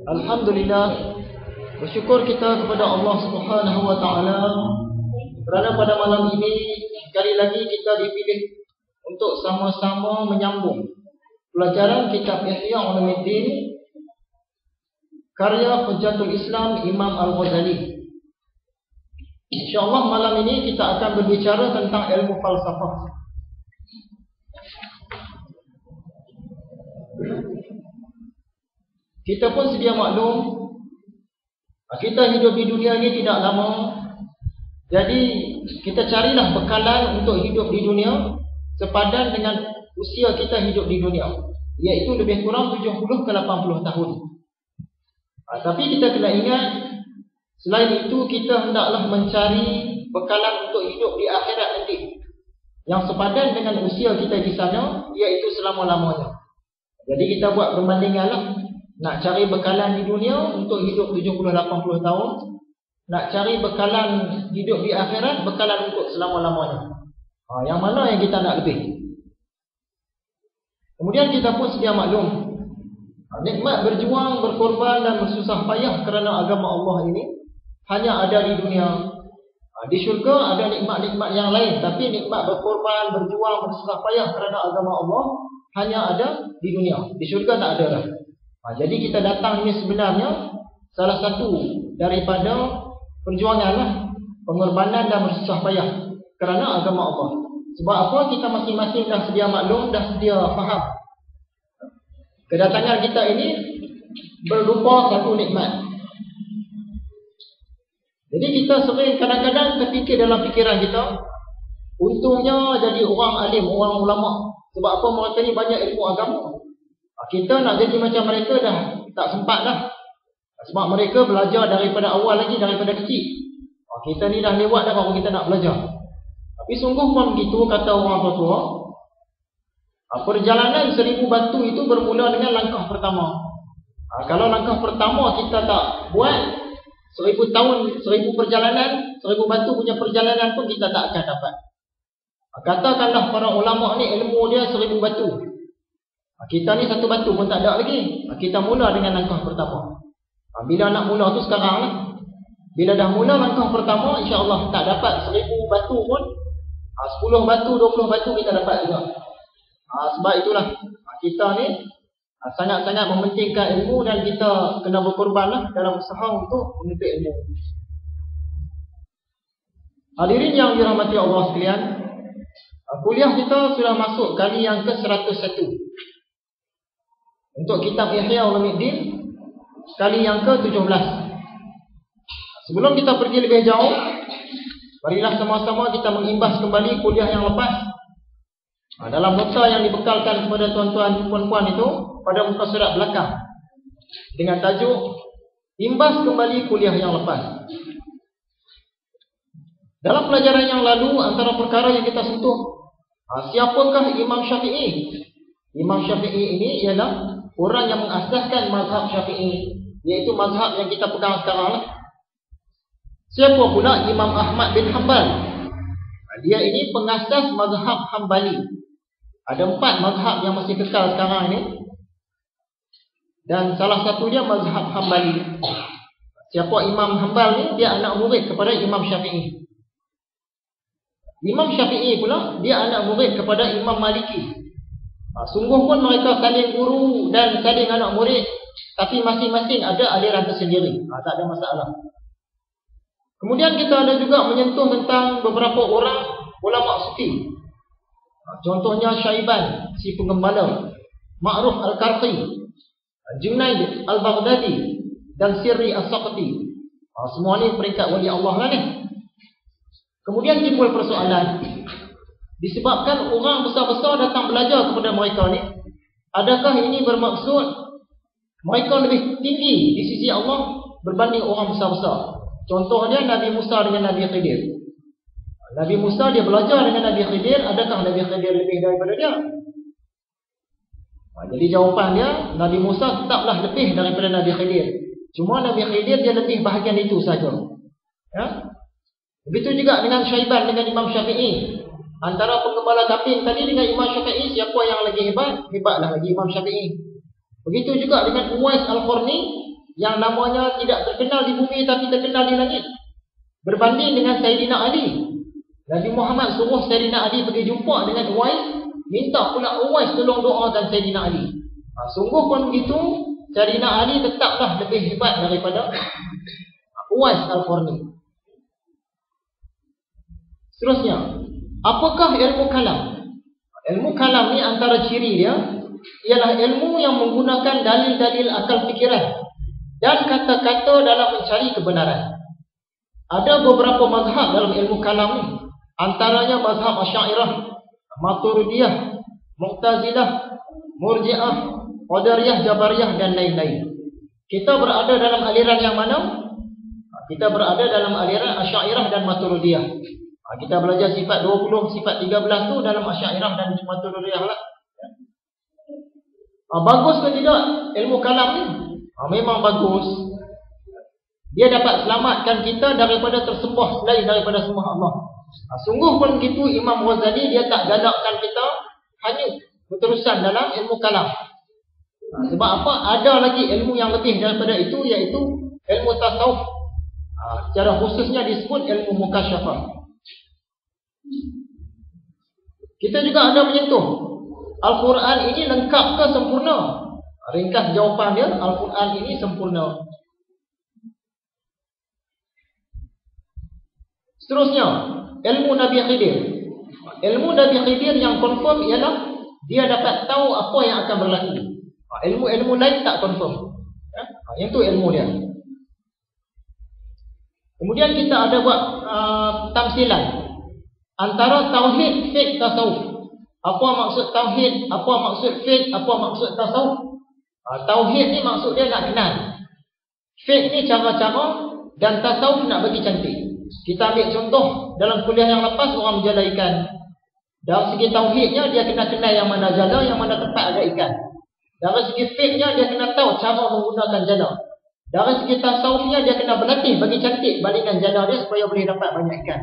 Alhamdulillah, bersyukur kita kepada Allah Subhanahu wa taala kerana pada malam ini sekali lagi kita dipilih untuk sama-sama menyambung pelajaran kitab Ihya Ulumuddin karya Hujjatul Islam Imam Al-Ghazali. InsyaAllah malam ini kita akan berbicara tentang ilmu falsafah. Kita pun sedia maklum, kita hidup di dunia ini tidak lama. Jadi kita carilah bekalan untuk hidup di dunia sepadan dengan usia kita hidup di dunia, iaitu lebih kurang 70 ke 80 tahun. Tapi kita kena ingat, selain itu kita hendaklah mencari bekalan untuk hidup di akhirat nanti yang sepadan dengan usia kita di sana, iaitu selama-lamanya. Jadi kita buat perbandingan lah. Nak cari bekalan di dunia untuk hidup 70-80 tahun, nak cari bekalan hidup di akhirat, bekalan untuk selama-lamanya. Yang mana yang kita nak lebih? Kemudian kita pun sedia maklum, nikmat berjuang, berkorban dan bersusah payah kerana agama Allah ini hanya ada di dunia. Di syurga ada nikmat-nikmat yang lain, tapi nikmat berkorban, berjuang, bersusah payah kerana agama Allah hanya ada di dunia. Di syurga tak ada dah. Jadi kita datang ini sebenarnya salah satu daripada perjuangan lah, pengorbanan dan bersusah payah kerana agama Allah. Sebab apa? Kita masing-masing dah sedia maklum, dah sedia faham, kedatangan kita ini berupa satu nikmat. Jadi kita sering kadang-kadang terfikir dalam fikiran kita, untungnya jadi orang alim, orang ulama. Sebab apa? Mereka ni banyak ilmu agama. Kita nak jadi macam mereka dah tak sempat dah. Sebab mereka belajar daripada awal lagi, daripada kecil. Kita ni dah lewat dah baru kita nak belajar. Tapi sungguh pun begitu kata orang tua. Perjalanan 1000 batu itu bermula dengan langkah pertama. Kalau langkah pertama kita tak buat, 1000 tahun, 1000 perjalanan, 1000 batu punya perjalanan pun kita tak akan dapat. Katakanlah para ulama ni ilmu dia 1000 batu. Kita ni 1 batu pun tak ada lagi. Kita mula dengan langkah pertama. Bila nak mula tu sekarang lah. Bila dah mula langkah pertama, insya-Allah tak dapat 1000 batu pun, 10 batu, 20 batu kita dapat juga. Sebab itulah kita ni sangat-sangat mementingkan ilmu dan kita kena berkorban lah dalam usaha untuk menuntut ilmu. Hadirin yang dirahmati Allah sekalian, kuliah kita sudah masuk kali yang ke-101 untuk kitab Ihya Ulumuddin kali yang ke-17. Sebelum kita pergi lebih jauh, marilah sama-sama kita mengimbas kembali kuliah yang lepas. Dalam nota yang dibekalkan kepada tuan-tuan dan puan-puan itu pada muka surat belakang dengan tajuk Imbas kembali kuliah yang lepas. Dalam pelajaran yang lalu, antara perkara yang kita sentuh, siapakah Imam Syafi'i? Imam Syafi'i ini ialah orang yang mengasaskan mazhab Syafi'i, iaitu mazhab yang kita pegang sekarang. Siapa pula Imam Ahmad bin Hanbal? Dia ini pengasas mazhab Hanbali. Ada 4 mazhab yang masih kekal sekarang ini, dan salah satunya mazhab Hanbali. Siapa Imam Hanbal ni? Dia anak murid kepada Imam Syafi'i. Imam Syafi'i pula dia anak murid kepada Imam Maliki. Sungguh pun mereka saling guru dan saling anak murid, tapi masing-masing ada aliran tersendiri. Tak ada masalah. Kemudian kita ada juga menyentuh tentang beberapa orang ulama sufi. Contohnya Syaiban, si penggembala, Ma'ruf Al-Karqi, Junaid Al-Baghdadi dan Sirri As-Saqati. Semua ni peringkat wali Allah lah ni. Kemudian timbul persoalan, disebabkan orang besar-besar datang belajar kepada mereka ni, adakah ini bermaksud mereka lebih tinggi di sisi Allah berbanding orang besar-besar? Contohnya Nabi Musa dengan Nabi Khidir. Nabi Musa dia belajar dengan Nabi Khidir, adakah Nabi Khidir lebih daripada dia? Jadi jawapan dia, Nabi Musa tetaplah lebih daripada Nabi Khidir. Cuma Nabi Khidir dia lebih bahagian itu saja. Ya? Begitu juga dengan Syaiban dengan Imam Syafi'i. Antara penggembala kambing tadi dengan Imam Syafi'i, siapa yang lagi hebat? Hebatlah lagi Imam Syafi'i. Begitu juga dengan Uwais Al-Qarni yang namanya tidak terkenal di bumi tapi terkenal di langit. Berbanding dengan Sayyidina Ali. Nabi Muhammad suruh Sayyidina Ali pergi jumpa dengan Uwais, minta pula Uwais tolong doakan Sayyidina Ali. Sungguh pun begitu, Sayyidina Ali tetaplah lebih hebat daripada Uwais Al-Qarni. Seterusnya, apakah ilmu kalam? Ilmu kalam ni antara ciri dia ialah ilmu yang menggunakan dalil-dalil akal fikiran dan kata-kata dalam mencari kebenaran. Ada beberapa mazhab dalam ilmu kalam ni, antaranya mazhab Asy'ariyah, Maturidiyah, Mu'tazilah, Murji'ah, Qadariyah, Jabariyah dan lain-lain. Kita berada dalam aliran yang mana? Kita berada dalam aliran Asy'ariyah dan Maturidiyah. Kita belajar sifat 20, sifat 13 tu dalam Asy'ariyah dan Maturidiyah lah. Bagus ke tidak ilmu kalam ni? Memang bagus. Dia dapat selamatkan kita daripada tersembah selain daripada sembah Allah. Sungguh pun begitu, Imam Ghazali dia tak galakkan kita hanya berterusan dalam ilmu kalam. Sebab apa? Ada lagi ilmu yang lebih daripada itu, iaitu ilmu tasawuf. Secara khususnya disebut ilmu mukasyafah. Kita juga ada menyentuh Al-Quran ini lengkap ke sempurna? Ringkas jawapan dia, Al-Quran ini sempurna. Seterusnya, ilmu Nabi Khidir. Ilmu Nabi Khidir yang confirm ialah dia dapat tahu apa yang akan berlaku. Ilmu-ilmu lain tak confirm. Yang tu ilmu dia. Kemudian kita ada buat tamsilan antara tauhid, fiqh, tasawuf. Apa maksud tauhid, apa maksud fiqh, apa maksud tasawuf? Tauhid ni maksud dia nak kenal. Fiqh ni cara-cara, dan tasawuf nak bagi cantik. Kita ambil contoh dalam kuliah yang lepas, orang menjala ikan. Dari segi tauhidnya dia kena kenal yang mana jala, yang mana tempat ada ikan. Dari segi fiqhnya dia kena tahu cara menggunakan jala. Dari segi tasawufnya dia kena berlatih bagi cantik balingan jala dia supaya boleh dapat banyak ikan.